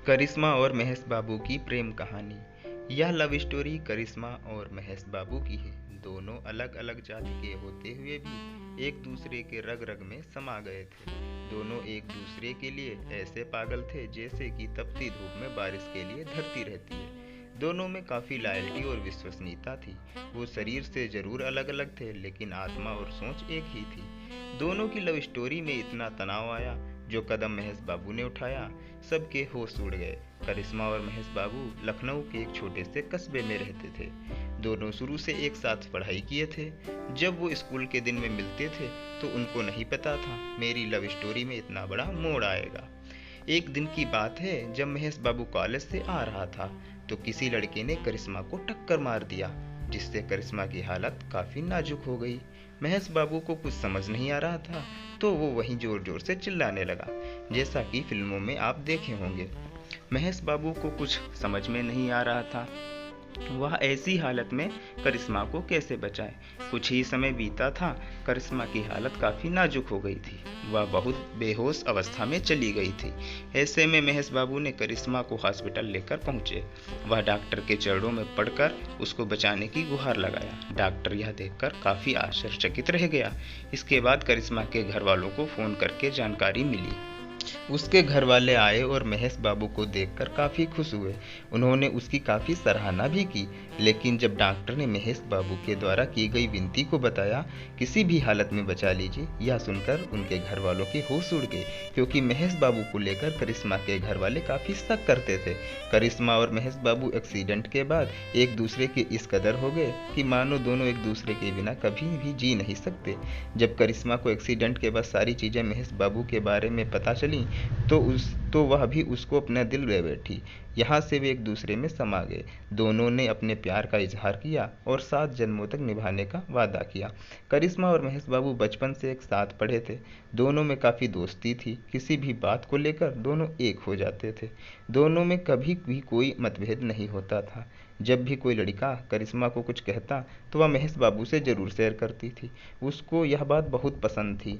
करिश्मा और महेश बाबू की प्रेम कहानी। यह लव स्टोरी करिश्मा और महेश बाबू की है। दोनों अलग अलग जाति के होते हुए भी एक दूसरे के रग रग में समा गए थे। दोनों एक दूसरे के लिए ऐसे पागल थे जैसे कि तपती धूप में बारिश के लिए धरती रहती है। दोनों में काफ़ी लॉयल्टी और विश्वसनीयता थी। वो शरीर से जरूर अलग अलग थे, लेकिन आत्मा और सोच एक ही थी। दोनों की लव स्टोरी में इतना तनाव आया, जो कदम महेश बाबू ने उठाया सबके होश उड़ गए। करिश्मा और महेश बाबू लखनऊ के एक छोटे से कस्बे में रहते थे। दोनों शुरू से एक साथ पढ़ाई किए थे। जब वो स्कूल के दिन में मिलते थे तो उनको नहीं पता था मेरी लव स्टोरी में इतना बड़ा मोड़ आएगा। एक दिन की बात है, जब महेश बाबू कॉलेज से आ रहा था तो किसी लड़के ने करिश्मा को टक्कर मार दिया, जिससे करिश्मा की हालत काफी नाजुक हो गई। महेश बाबू को कुछ समझ नहीं आ रहा था तो वो वहीं जोर जोर से चिल्लाने लगा, जैसा कि फिल्मों में आप देखे होंगे। महेश बाबू को कुछ समझ में नहीं आ रहा था वह ऐसी हालत में करिश्मा को कैसे बचाए। कुछ ही समय बीता था, करिश्मा की हालत काफी नाजुक हो गई थी। वह बहुत बेहोश अवस्था में चली गई थी। ऐसे में महेश बाबू ने करिश्मा को हॉस्पिटल लेकर पहुंचे। वह डॉक्टर के चरणों में पड़कर उसको बचाने की गुहार लगाया। डॉक्टर यह देखकर काफी आश्चर्यचकित रह गया। इसके बाद करिश्मा के घर वालों को फोन करके जानकारी मिली। उसके घर वाले आए और महेश बाबू को देखकर काफ़ी खुश हुए। उन्होंने उसकी काफ़ी सराहना भी की। लेकिन जब डॉक्टर ने महेश बाबू के द्वारा की गई विनती को बताया, किसी भी हालत में बचा लीजिए, यह सुनकर उनके घर वालों के होश उड़ गए, क्योंकि महेश बाबू को लेकर करिश्मा के घर वाले काफ़ी शक करते थे। करिश्मा और महेश बाबू एक्सीडेंट के बाद एक दूसरे के इस कदर हो गए कि मानो दोनों एक दूसरे के बिना कभी भी जी नहीं सकते। जब करिश्मा को एक्सीडेंट के बाद सारी चीज़ें महेश बाबू के बारे में पता चली तो वह भी उसको अपना दिल ले बैठी। यहाँ से वे एक दूसरे में समा गए। दोनों ने अपने प्यार का इजहार किया और 7 जन्मों तक निभाने का वादा किया। करिश्मा और महेश बाबू बचपन से एक साथ पढ़े थे। दोनों में काफ़ी दोस्ती थी। किसी भी बात को लेकर दोनों एक हो जाते थे। दोनों में कभी भी कोई मतभेद नहीं होता था। जब भी कोई लड़का करिश्मा को कुछ कहता तो वह महेश बाबू से ज़रूर शेयर करती थी। उसको यह बात बहुत पसंद थी।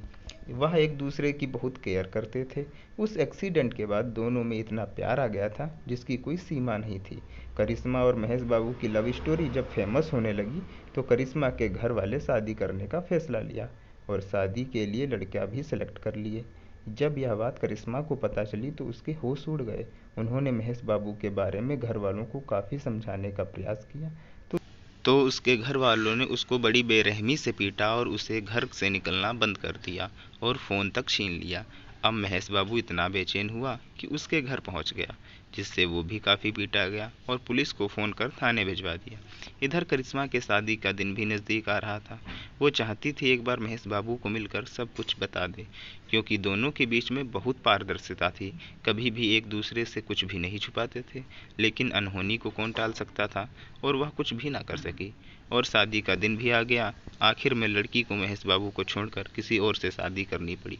वह एक दूसरे की बहुत केयर करते थे। उस एक्सीडेंट के बाद दोनों में इतना प्यार आ गया था जिसकी कोई सीमा नहीं थी। करिश्मा और महेश बाबू की लव स्टोरी जब फेमस होने लगी तो करिश्मा के घर वाले शादी करने का फैसला लिया और शादी के लिए लड़का भी सेलेक्ट कर लिए। जब यह बात करिश्मा को पता चली तो उसके होश उड़ गए। उन्होंने महेश बाबू के बारे में घर वालों को काफ़ी समझाने का प्रयास किया तो उसके घर वालों ने उसको बड़ी बेरहमी से पीटा और उसे घर से निकलना बंद कर दिया और फ़ोन तक छीन लिया। अब महेश बाबू इतना बेचैन हुआ कि उसके घर पहुंच गया, जिससे वो भी काफ़ी पीटा गया और पुलिस को फ़ोन कर थाने भिजवा दिया। इधर करिश्मा के शादी का दिन भी नज़दीक आ रहा था। वो चाहती थी एक बार महेश बाबू को मिलकर सब कुछ बता दे, क्योंकि दोनों के बीच में बहुत पारदर्शिता थी। कभी भी एक दूसरे से कुछ भी नहीं छुपाते थे। लेकिन अनहोनी को कौन टाल सकता था, और वह कुछ भी ना कर सकी। और शादी का दिन भी आ गया। आखिर में लड़की को महेश बाबू को छोड़कर किसी और से शादी करनी पड़ी।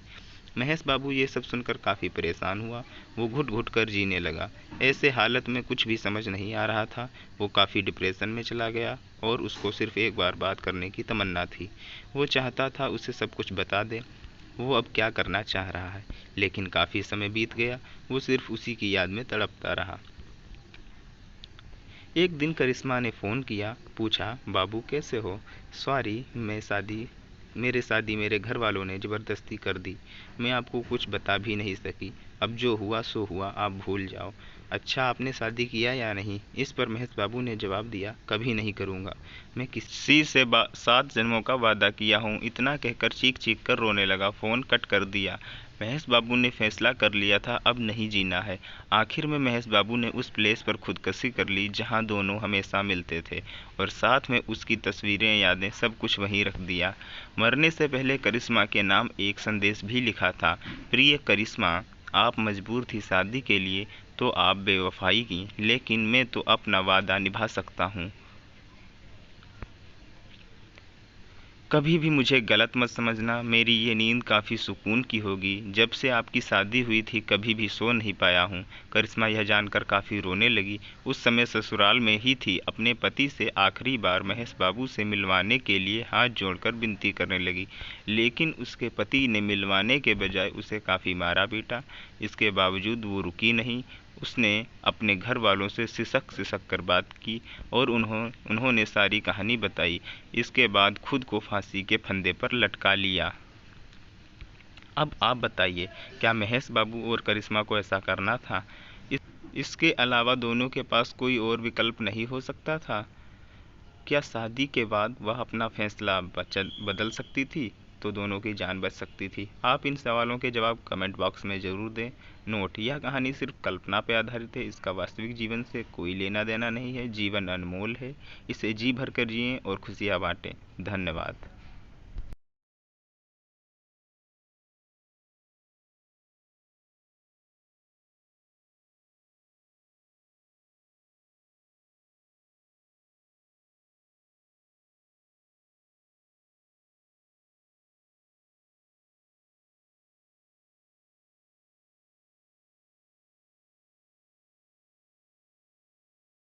महेश बाबू ये सब सुनकर काफ़ी परेशान हुआ। वो घुट घुट कर जीने लगा। ऐसे हालत में कुछ भी समझ नहीं आ रहा था। वो काफ़ी डिप्रेशन में चला गया और उसको सिर्फ एक बार बात करने की तमन्ना थी। वो चाहता था उसे सब कुछ बता दे, वो अब क्या करना चाह रहा है। लेकिन काफ़ी समय बीत गया। वो सिर्फ उसी की याद में तड़पता रहा। एक दिन करिश्मा ने फ़ोन किया, पूछा, बाबू कैसे हो? सॉरी, मेरे शादी मेरे घर वालों ने ज़बरदस्ती कर दी। मैं आपको कुछ बता भी नहीं सकी। अब जो हुआ सो हुआ, आप भूल जाओ। अच्छा, आपने शादी किया या नहीं? इस पर महेश बाबू ने जवाब दिया, कभी नहीं करूँगा। मैं किसी से 7 जन्मों का वादा किया हूँ। इतना कहकर चीख चीख कर रोने लगा। फ़ोन कट कर दिया। महेश बाबू ने फैसला कर लिया था अब नहीं जीना है। आखिर में महेश बाबू ने उस प्लेस पर खुदकुशी कर ली जहां दोनों हमेशा मिलते थे, और साथ में उसकी तस्वीरें, यादें, सब कुछ वहीं रख दिया। मरने से पहले करिश्मा के नाम एक संदेश भी लिखा था, प्रिय करिश्मा, आप मजबूर थी शादी के लिए तो आप बेवफाई की, लेकिन मैं तो अपना वादा निभा सकता हूँ। कभी भी मुझे गलत मत समझना। मेरी ये नींद काफ़ी सुकून की होगी। जब से आपकी शादी हुई थी कभी भी सो नहीं पाया हूँ। करिश्मा यह जानकर काफ़ी रोने लगी। उस समय ससुराल में ही थी। अपने पति से आखिरी बार महेश बाबू से मिलवाने के लिए हाथ जोड़कर विनती करने लगी, लेकिन उसके पति ने मिलवाने के बजाय उसे काफ़ी मारा पीटा। इसके बावजूद वो रुकी नहीं। उसने अपने घर वालों से सिसक सिसक कर बात की और उन्होंने सारी कहानी बताई। इसके बाद खुद को फांसी के फंदे पर लटका लिया। अब आप बताइए, क्या महेश बाबू और करिश्मा को ऐसा करना था? इसके अलावा दोनों के पास कोई और विकल्प नहीं हो सकता था? क्या शादी के बाद वह अपना फैसला बदल सकती थी तो दोनों की जान बच सकती थी? आप इन सवालों के जवाब कमेंट बॉक्स में ज़रूर दें। नोट: यह कहानी सिर्फ कल्पना पर आधारित है, इसका वास्तविक जीवन से कोई लेना देना नहीं है। जीवन अनमोल है, इसे जी भर कर जिएं और खुशियाँ बांटें। धन्यवाद।